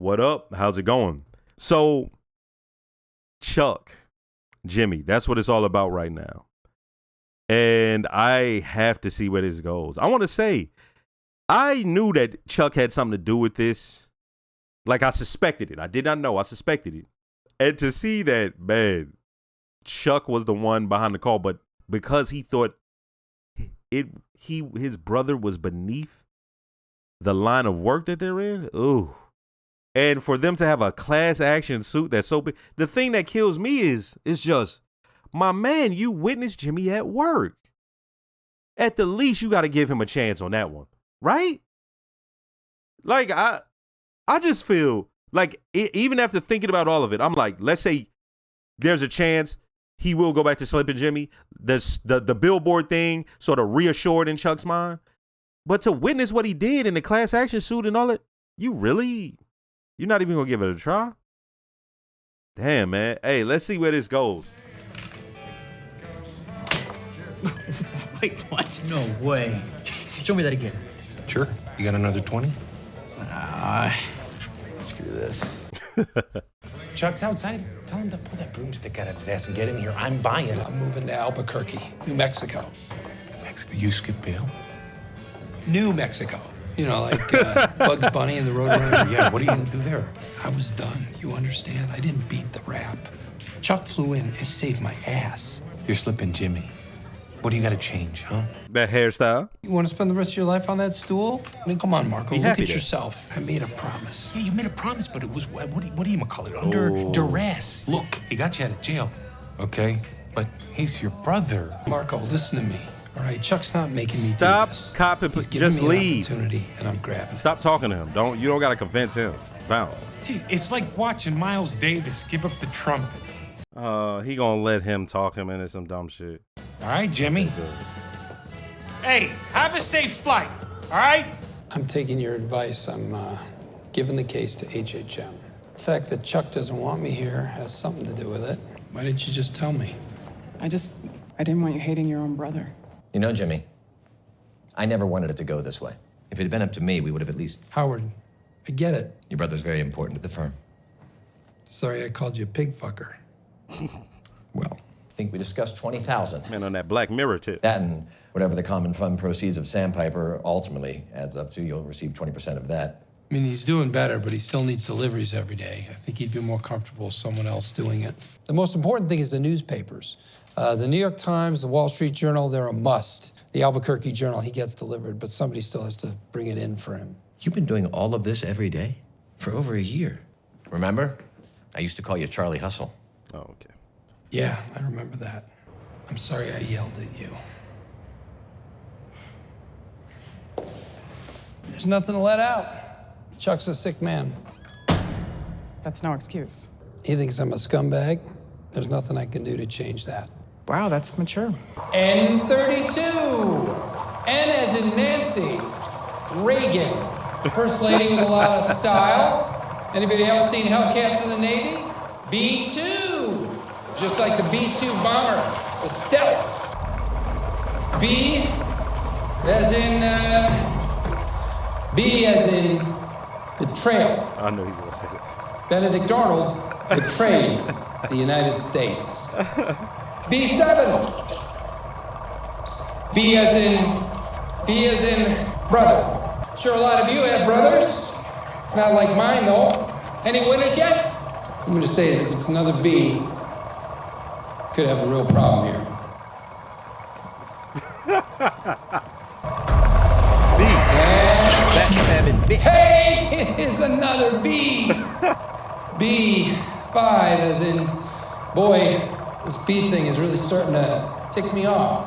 What up? How's it going? So, Chuck, Jimmy, that's what it's all about right now. And I have to see where this goes. I want to say, I knew that Chuck had something to do with this. Like, I suspected it. I did not know. I suspected it. And to see that, man, Chuck was the one behind the call, but because he thought his brother was beneath the line of work that they're in, ooh. And for them to have a class action suit that's so big, the thing that kills me is just, my man, you witnessed Jimmy at work. At the least, you got to give him a chance on that one, right? Like, I just feel like even after thinking about all of it, I'm like, let's say there's a chance he will go back to Slippin' Jimmy. The billboard thing sort of reassured in Chuck's mind. But to witness what he did in the class action suit and all that, you're not even going to give it a try? Damn, man. Hey, let's see where this goes. Wait, what? No way. Show me that again. Sure. You got another 20? Screw this. Chuck's outside. Tell him to pull that broomstick out of his ass and get in here. I'm buying it. I'm moving to Albuquerque, New Mexico. Mexico. You skip bail? New Mexico. You know, like Bugs Bunny and the Roadrunner. Yeah, what are you going to do there? I was done. You understand? I didn't beat the rap. Chuck flew in and saved my ass. You're Slippin' Jimmy. What do you got to change, huh? That hairstyle. You want to spend the rest of your life on that stool? I mean, come on, Marco. Look at there. yourself. I made a promise. Yeah, you made a promise, but it was, what do you call it? Under duress. Look, he got you out of jail, okay? But he's your brother. Marco, listen to me. All right, Chuck's not making me Stop do this. copping. He's giving Just me leave. an opportunity, and I'm grabbing. Stop talking to him. You don't got to convince him. Bounce. Gee, it's like watching Miles Davis give up the trumpet. He gonna let him talk him into some dumb shit. All right, Jimmy. Hey, have a safe flight, all right? I'm taking your advice. I'm giving the case to HHM. The fact that Chuck doesn't want me here has something to do with it. Why didn't you just tell me? I didn't want you hating your own brother. You know, Jimmy, I never wanted it to go this way. If it had been up to me, we would have at least... Howard, I get it. Your brother's very important to the firm. Sorry I called you a pig fucker. Well, I think we discussed 20,000. Man, on that Black Mirror tip. That and whatever the common fund proceeds of Sandpiper ultimately adds up to, you'll receive 20% of that. I mean, he's doing better, but he still needs deliveries every day. I think he'd be more comfortable with someone else doing it. The most important thing is the newspapers. The New York Times, the Wall Street Journal, they're a must. The Albuquerque Journal, he gets delivered, but somebody still has to bring it in for him. You've been doing all of this every day for over a year. Remember? I used to call you Charlie Hustle. Oh, okay. Yeah, I remember that. I'm sorry I yelled at you. There's nothing to let out. Chuck's a sick man. That's no excuse. He thinks I'm a scumbag. There's nothing I can do to change that. Wow, that's mature. N32. N as in Nancy. Reagan. First lady with a lot of style. Anybody else seen Hellcats in the Navy? B-2. Just like the B-2 bomber. The stealth. B as in betrayal. I know he's gonna say that. Benedict Arnold betrayed the United States. B7. B as in brother. Sure, a lot of you have brothers. It's not like mine, though. Any winners yet? I'm going to say is if it's another B, could have a real problem here. Hey, it is another B. B5 as in, boy, this B thing is really starting to tick me off.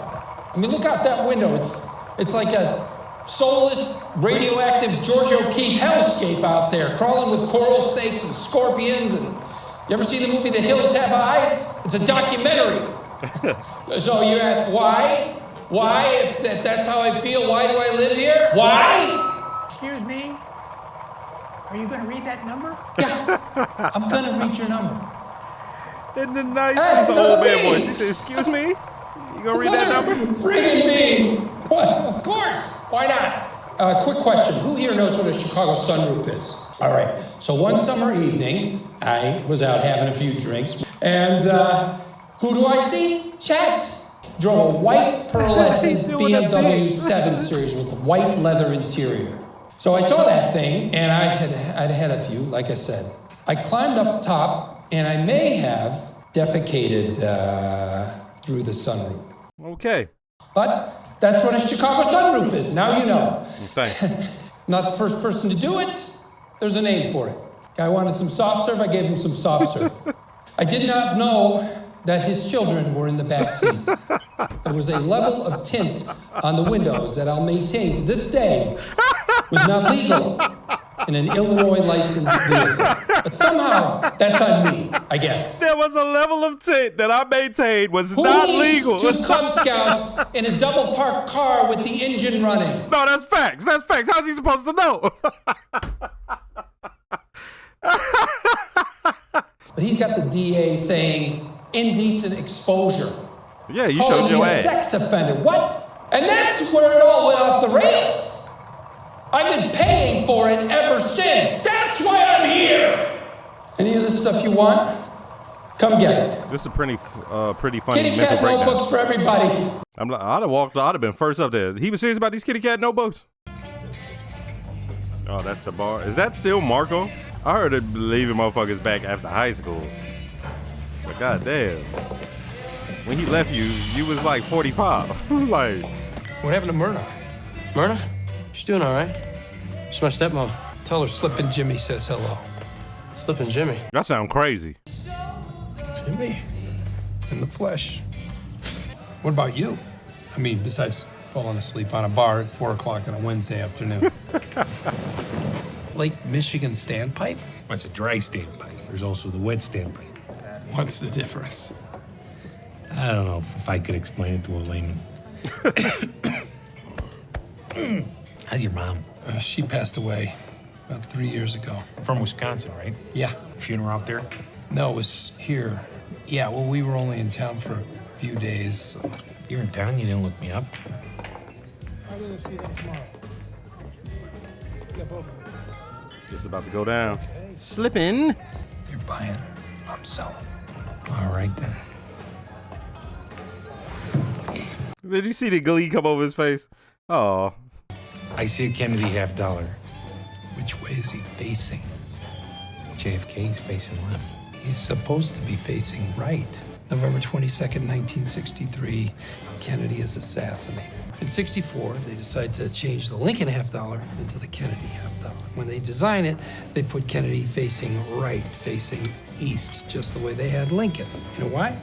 I mean, look out that window. It's like a soulless, radioactive George O'Keeffe hellscape out there, crawling with coral snakes and scorpions. And you ever see the movie The Hills Have Eyes? It's a documentary. So you ask why? Why? If that's how I feel, why do I live here? Why? Excuse me? Are you going to read that number? Yeah, I'm going to read your number. In the nicest old man voice. She said, excuse me? You gonna read that number? Friggin' me! What? Of course! Why not? Quick question. Who here knows what a Chicago sunroof is? All right, so one summer evening, I was out having a few drinks, and who do I see? Chet drove a white pearlescent BMW 7 Series with a white leather interior. So I saw that thing, and I'd had a few, like I said. I climbed up top, and I may have defecated through the sunroof. Okay. But that's what a Chicago sunroof is. Now you know. Thanks. Not the first person to do it. There's a name for it. Guy wanted some soft serve, I gave him some soft serve. I did not know that his children were in the back seat. There was a level of tint on the windows that I'll maintain to this day was not legal in an Illinois licensed vehicle. But somehow, that's on me, I guess. There was a level of tint that I maintained was not legal. Two Cub Scouts in a double parked car with the engine running. No, that's facts. That's facts. How's he supposed to know? But he's got the DA saying indecent exposure. Yeah, you showed your ass. A sex offender. What? And that's where it all went off the rails. I've been paying for it ever since. That's why I'm here. Any of this stuff you want? Come get it. This is a pretty funny Kitty mental cat breakdown. notebooks for everybody. I'd have been first up there. He was serious about these kitty cat notebooks? Oh, that's the bar. Is that still Marco? I heard it leaving motherfuckers back after high school. But goddamn. When he left you was like 45. Like, What happened to Myrna? Myrna? She's doing all right. She's my stepmom. Tell her Slippin' Jimmy says hello. Slippin' Jimmy. that sound crazy. Jimmy? In the flesh. What about you? I mean, besides falling asleep on a bar at 4 o'clock on a Wednesday afternoon. Lake Michigan standpipe? That's a dry standpipe. There's also the wet standpipe. What's the difference? I don't know if I could explain it to a layman. How's your mom? She passed away about 3 years ago. From Wisconsin, right? Yeah. Funeral out there? No, it was here. Yeah, well, we were only in town for a few days. You're in town? You didn't look me up? I'm gonna see them tomorrow. Yeah, both of them. It's about to go down. Slipping. You're buying, I'm selling. All right, then. Did you see the glee come over his face? Oh. I see a Kennedy $50. Which way is he facing? JFK's facing left. He's supposed to be facing right. November 22nd, 1963, Kennedy is assassinated. In 64, they decide to change the Lincoln $50 into the Kennedy $50. When they design it, they put Kennedy facing right, facing east, just the way they had Lincoln. You know why?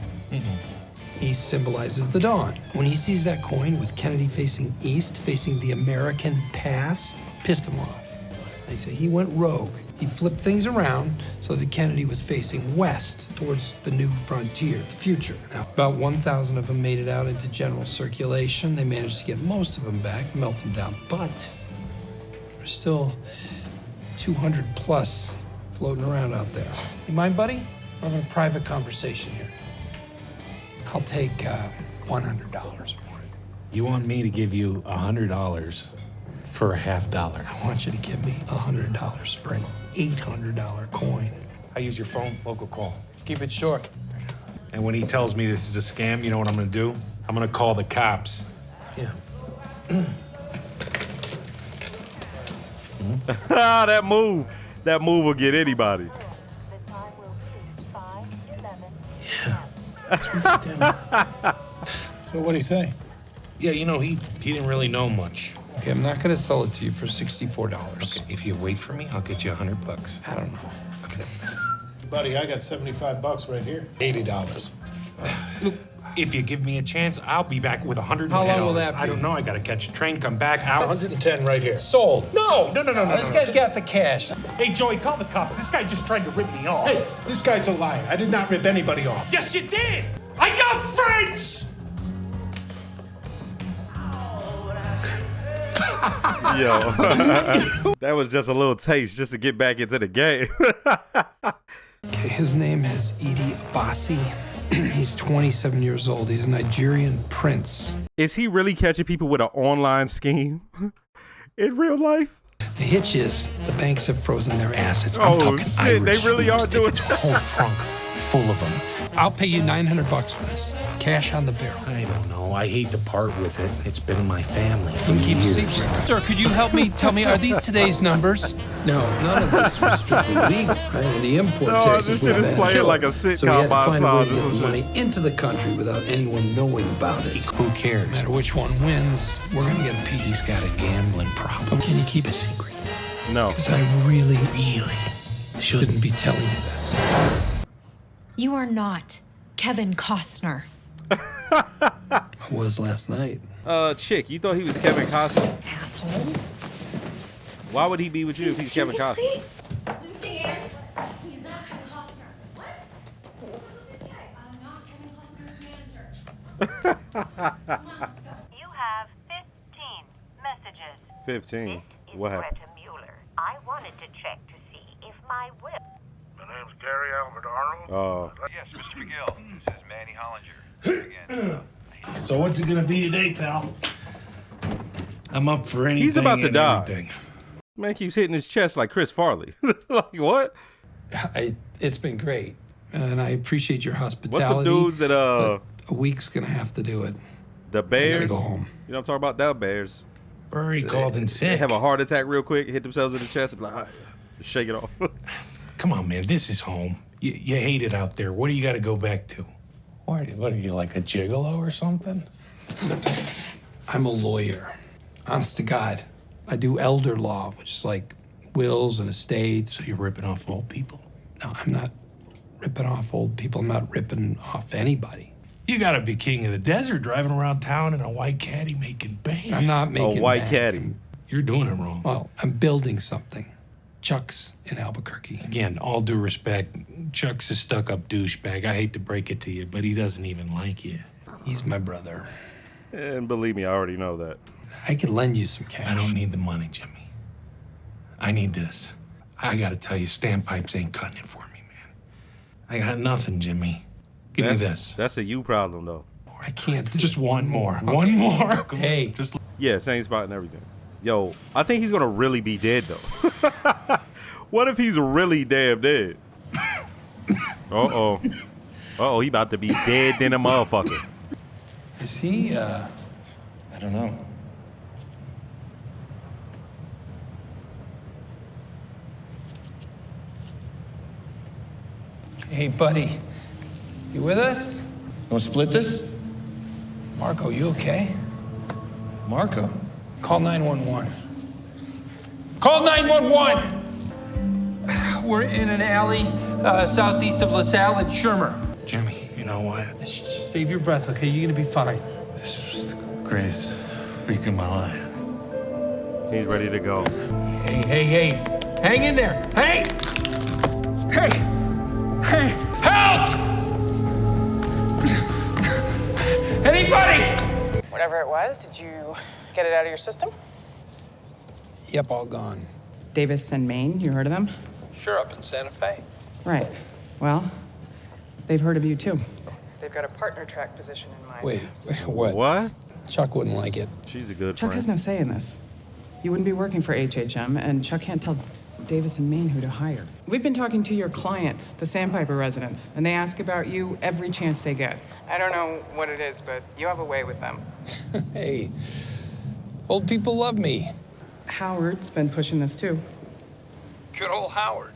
East symbolizes the dawn. When he sees that coin with Kennedy facing east, facing the American past, pissed him off. They say he went rogue. He flipped things around so that Kennedy was facing west towards the new frontier, the future. Now, about 1,000 of them made it out into general circulation. They managed to get most of them back, melt them down, but there's still 200 plus floating around out there. You mind, buddy? We're having a private conversation here. I'll take $100 for it. You want me to give you $100 for a $50? I want you to give me $100 for an $800 coin. I use your phone, local call. Keep it short. And when he tells me this is a scam, you know what I'm gonna do? I'm gonna call the cops. Yeah. That move will get anybody. So what'd he say? Yeah, you know, he didn't really know much. Okay, I'm not gonna sell it to you for $64. Okay, if you wait for me, I'll get you $100. I don't know. Okay. Buddy, I got $75 right here. $80. Look, if you give me a chance, I'll be back with $110. How long will that be? I don't know. I gotta catch a train, come back out. 110 right here. Sold. No. This guy's got the cash. Hey, Joey, call the cops. This guy just tried to rip me off. Hey, this guy's a liar. I did not rip anybody off. Yes, you did. I got friends. Yo. That was just a little taste just to get back into the game. Okay, his name is Idi Abasi. He's 27 years old. He's a Nigerian prince. Is he really catching people with an online scheme in real life? He hitch is the banks have frozen their assets. Oh, I'm talking shit, Irish they really are sweepstakes. doing It's a whole trunk full of them. I'll pay you $900 for this. Cash on the barrel. I don't know. I hate to part with it. It's been in my family for You can keep a years. secret. Sir, could you help me? Tell me, are these today's numbers? No, none of this was strictly legal. Right? And the import No, taxes this shit were is bad playing killer. like a So we sitcom had to by find a way to itself. get This the is money into the country without anyone knowing about it. Who cares? No matter which one wins, we're gonna get a piece. He's got a gambling problem. Can you keep a secret? No. Because I really shouldn't be telling you this. You are not Kevin Costner. I was last night. Chick, you thought he was Kevin Costner? Asshole. Why would he be with you if he's Kevin Costner? Seriously? Lucy Ann, he's not Kevin Costner. What? I'm not Kevin Costner's manager. Come on, let's go. You have 15 messages. 15. This is What happened? Greta Mueller. I wanted to check to see if my will. My name's Gary Albert Arnold. Oh. Yes, Mr. McGill. This is Manny Hollinger. Again. So what's it gonna be today, pal? I'm up for anything. He's about to and die. everything. Man keeps hitting his chest like Chris Farley. Like, what? It's been great, and I appreciate your What's hospitality. the dudes that, but a week's gonna have to do it. the I Bears? gotta go home. You know what I'm talking about? The Bears. Burry called in They sick. have a heart attack real quick, hit themselves in the chest, and be like, all right, just shake it off. Come on, man. This is home. You hate it out there. What do you got to go back to? What are you, like a gigolo or something? I'm a lawyer. Honest to God. I do elder law, which is like wills and estates. So you're ripping off old people? No, I'm not ripping off old people. I'm not ripping off anybody. You got to be king of the desert driving around town in a white caddy making bank. I'm not making A white bank. caddy. You're doing it wrong. Well, I'm building something. Chuck's in Albuquerque. Again, all due respect, Chuck's a stuck-up douchebag. I hate to break it to you, but he doesn't even like you. He's my brother. And believe me, I already know that. I could lend you some cash. I don't need the money, Jimmy. I need this. I got to tell you, standpipes ain't cutting it for me, man. I got nothing, Jimmy. Give me this. That's a you problem, though. I can't do Just it. one more. Okay. One more. Hey. Just Yeah, same spot and everything. Yo, I think he's gonna really be dead though. What if he's really damn dead? Uh-oh. Uh-oh, he about to be dead than a motherfucker. Is he, I don't know. Hey, buddy. You with us? Want to split this? Marco, you okay? Marco? Call 911. Call 911! We're in an alley southeast of LaSalle and Shermer. Jimmy, you know what? Save your breath, okay? You're gonna be fine. This was the greatest week of my life. He's ready to go. Hey. Hang in there. Hey! Help! Anybody? Whatever it was, did you get it out of your system? Yep, all gone. Davis and Maine, you heard of them? Sure, up in Santa Fe. Right. Well, they've heard of you too. They've got a partner track position in mind. Wait, what? What? Chuck wouldn't like it. She's a good Chuck friend. has no say in this. You wouldn't be working for HHM, and Chuck can't tell Davis and Maine who to hire. We've been talking to your clients, the Sandpiper residents, and they ask about you every chance they get. I don't know what it is, but you have a way with them. Hey, old people love me. Howard's been pushing this too. Good old Howard.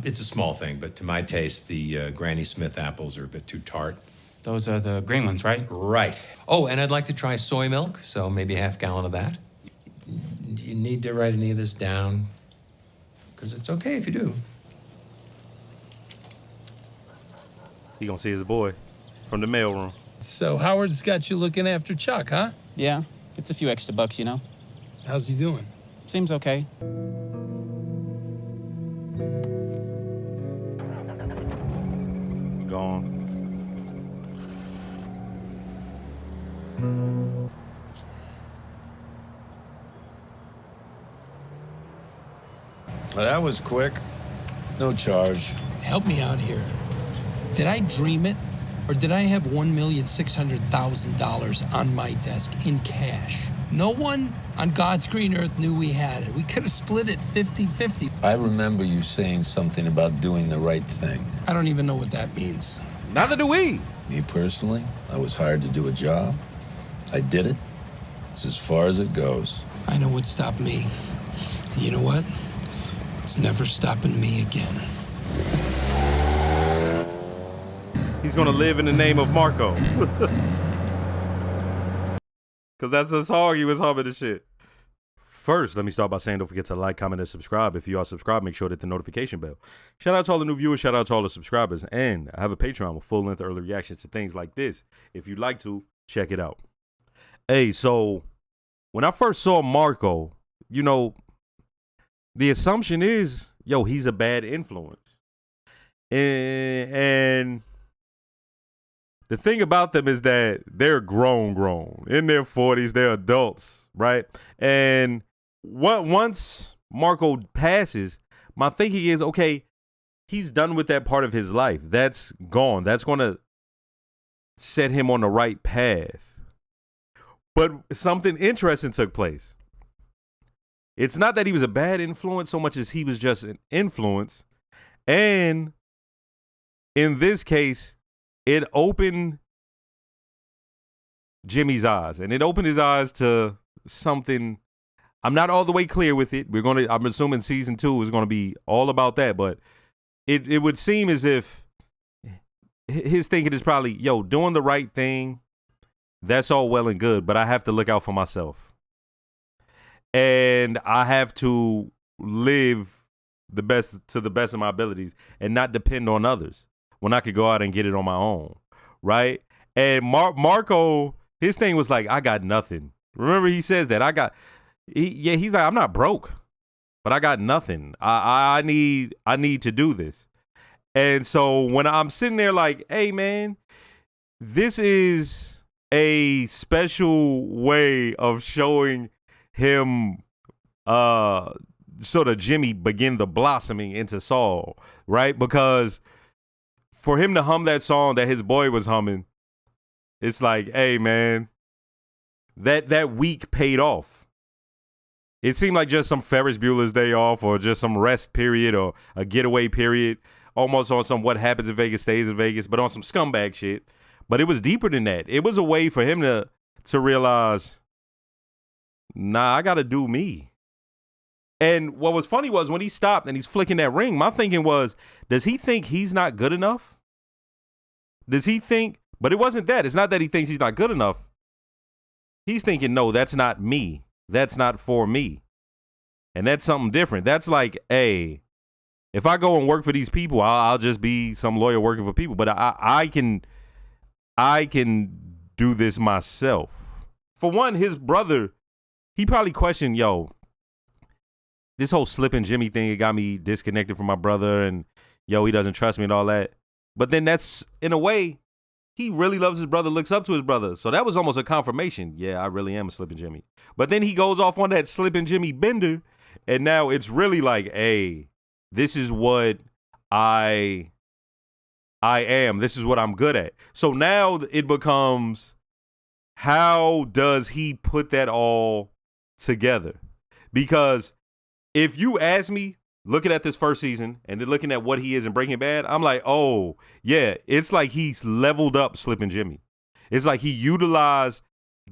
It's a small thing, but to my taste, the Granny Smith apples are a bit too tart. Those are the green ones, right? Right. Oh, and I'd like to try soy milk, so maybe a half gallon of that. Do you need to write any of this down? Because it's okay if you do. He gonna see his boy from the mailroom. So Howard's got you looking after Chuck, huh? Yeah, it's a few extra bucks, you know. How's he doing? Seems okay. Gone. Well, that was quick. No charge. Help me out here. Did I dream it? Or did I have $1,600,000 on my desk in cash? No one on God's green earth knew we had it. We could have split it 50-50. I remember you saying something about doing the right thing. I don't even know what that means. Neither do we. Me personally, I was hired to do a job. I did it. It's as far as it goes. I know what stopped me. And you know what? It's never stopping me again. He's gonna live in the name of Marco. Cause that's the song he was humming and shit. First, let me start by saying don't forget to like, comment, and subscribe. If you are subscribed, make sure to hit the notification bell. Shout out to all the new viewers, shout out to all the subscribers. And I have a Patreon with full-length early reactions to things like this. If you'd like to, check it out. Hey, so when I first saw Marco, you know, the assumption is, yo, he's a bad influence. And the thing about them is that they're grown, in their 40s, they're adults, right? And once Marco passes, my thinking is, okay, he's done with that part of his life. That's gone. That's going to set him on the right path. But something interesting took place. It's not that he was a bad influence so much as he was just an influence. And in this case, it opened Jimmy's eyes, and it opened his eyes to something. I'm not all the way clear with it. I'm assuming season 2 is going to be all about that, but it would seem as if his thinking is probably, yo, doing the right thing, that's all well and good, but I have to look out for myself. And I have to live the best of my abilities and not depend on others when I could go out and get it on my own, right? And Marco, his thing was like, I got nothing. Remember, he says that he's like, I'm not broke, but I got nothing. I need to do this. And so when I'm sitting there like, hey man, this is a special way of showing him sort of Jimmy begin the blossoming into Saul, right? Because for him to hum that song that his boy was humming, it's like, hey man, that week paid off. It seemed like just some Ferris Bueller's Day Off or just some rest period or a getaway period, almost on some what happens in Vegas stays in Vegas, but on some scumbag shit. But it was deeper than that. It was a way for him to realize, nah, I got to do me. And what was funny was when he stopped and he's flicking that ring, my thinking was, does he think he's not good enough? Does he think, but it wasn't that. It's not that he thinks he's not good enough. He's thinking, no, that's not me. That's not for me. And that's something different. That's like, hey, if I go and work for these people, I'll just be some lawyer working for people. But I can do this myself. For one, his brother, he probably questioned, yo, this whole slipping Jimmy thing, it got me disconnected from my brother, and yo, he doesn't trust me and all that. But then that's, in a way, he really loves his brother, looks up to his brother. So that was almost a confirmation. Yeah, I really am a slipping Jimmy. But then he goes off on that slipping Jimmy bender, and now it's really like, hey, this is what I am. This is what I'm good at. So now it becomes, how does he put that all together? Because if you ask me, looking at this first season and then looking at what he is in Breaking Bad, I'm like, oh, yeah, it's like he's leveled up Slippin' Jimmy. It's like he utilized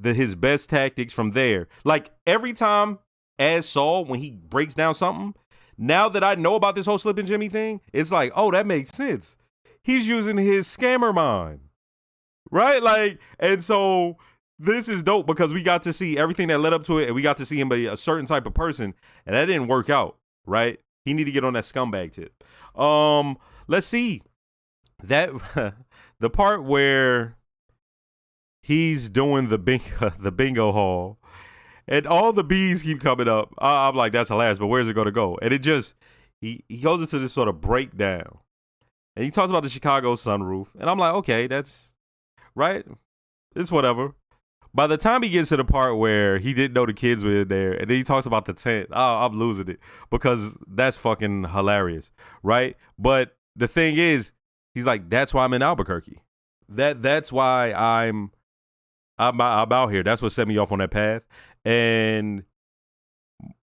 his best tactics from there. Like every time as Saul, when he breaks down something, now that I know about this whole Slippin' Jimmy thing, it's like, oh, that makes sense. He's using his scammer mind, right? Like, and so this is dope because we got to see everything that led up to it, and we got to see him be a certain type of person, and that didn't work out, right? He need to get on that scumbag tip. Let's see that the part where he's doing the bingo hall, and all the bees keep coming up. I'm like, that's hilarious, but where's it going to go? And it just he goes into this sort of breakdown, and he talks about the Chicago sunroof, and I'm like, okay, that's right. It's whatever. By the time he gets to the part where he didn't know the kids were in there, and then he talks about the tent, I'm losing it because that's fucking hilarious, right? But the thing is, he's like, that's why I'm in Albuquerque. That's why I'm I'm out here. That's what set me off on that path. And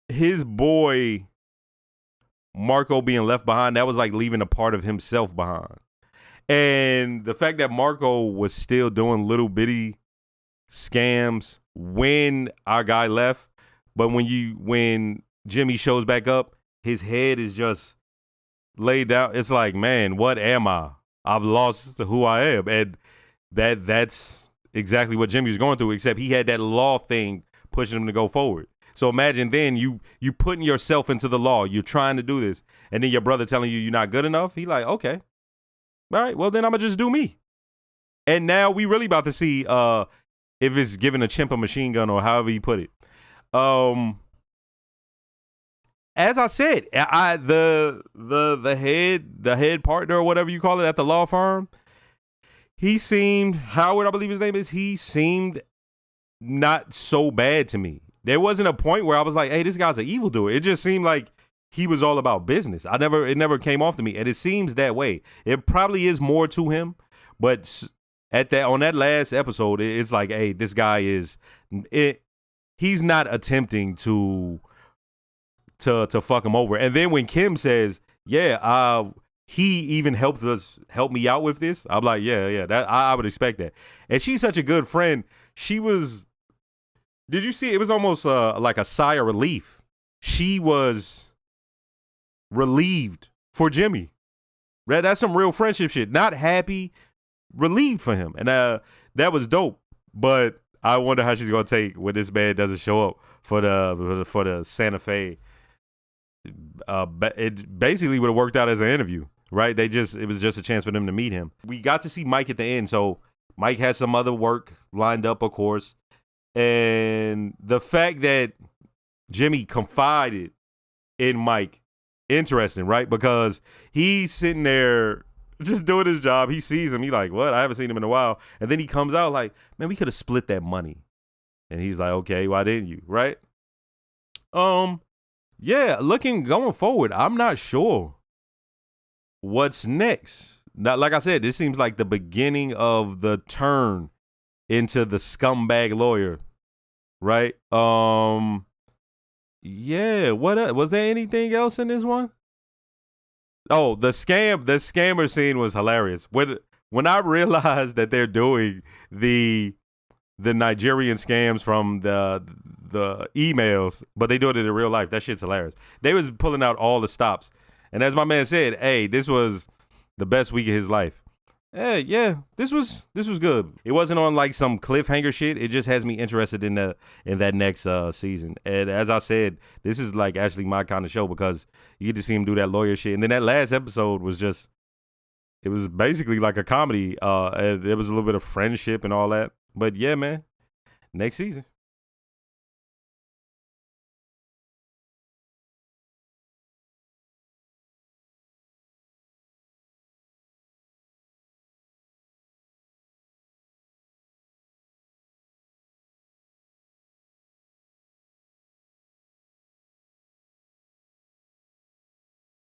his boy Marco being left behind, that was like leaving a part of himself behind. And the fact that Marco was still doing little bitty scams when our guy left, but when Jimmy shows back up, his head is just laid down. It's like, man, what am I? I've lost who I am. And that's exactly what Jimmy's going through, except he had that law thing pushing him to go forward. So imagine then you putting yourself into the law. You're trying to do this, and then your brother telling you you're not good enough. He like, okay, all right, well then I'm gonna just do me. And now we really about to see if it's giving a chimp a machine gun or however you put it. As I said, the head partner or whatever you call it at the law firm, he seemed, Howard, I believe his name is. He seemed not so bad to me. There wasn't a point where I was like, hey, this guy's an evildoer. It just seemed like he was all about business. It never came off to me, and it seems that way. It probably is more to him, but on that last episode, it's like, hey, this guy he's not attempting to fuck him over. And then when Kim says, yeah, he even helped me out with this, I'm like, yeah, that I would expect that. And she's such a good friend. She was. Did you see? It was almost like a sigh of relief. She was relieved for Jimmy. That's some real friendship shit. Not happy, relieved for him, and that was dope. But I wonder how she's gonna take when this man doesn't show up for the Santa Fe. It basically would have worked out as an interview, right? It was just a chance for them to meet him. We got to see Mike at the end, so Mike has some other work lined up, of course. And the fact that Jimmy confided in Mike, interesting, right? Because he's sitting there just doing his job. He sees him. He's like, what? I haven't seen him in a while. And then he comes out like, man, we could have split that money. And he's like, okay, why didn't you? Right? Yeah, going forward, I'm not sure what's next. Now, like I said, this seems like the beginning of the turn into the scumbag lawyer, right? Yeah, what was there anything else in this one? Oh, the scammer scene was hilarious. When I realized that they're doing the Nigerian scams from the emails, but they do it in real life, that shit's hilarious. They was pulling out all the stops. And as my man said, hey, this was the best week of his life. Hey, yeah, this was good. It wasn't on like some cliffhanger shit. It just has me interested in that next season. And as I said, this is like actually my kind of show because you get to see him do that lawyer shit. And then that last episode was it was basically like a comedy. And it was a little bit of friendship and all that. But yeah, man, next season.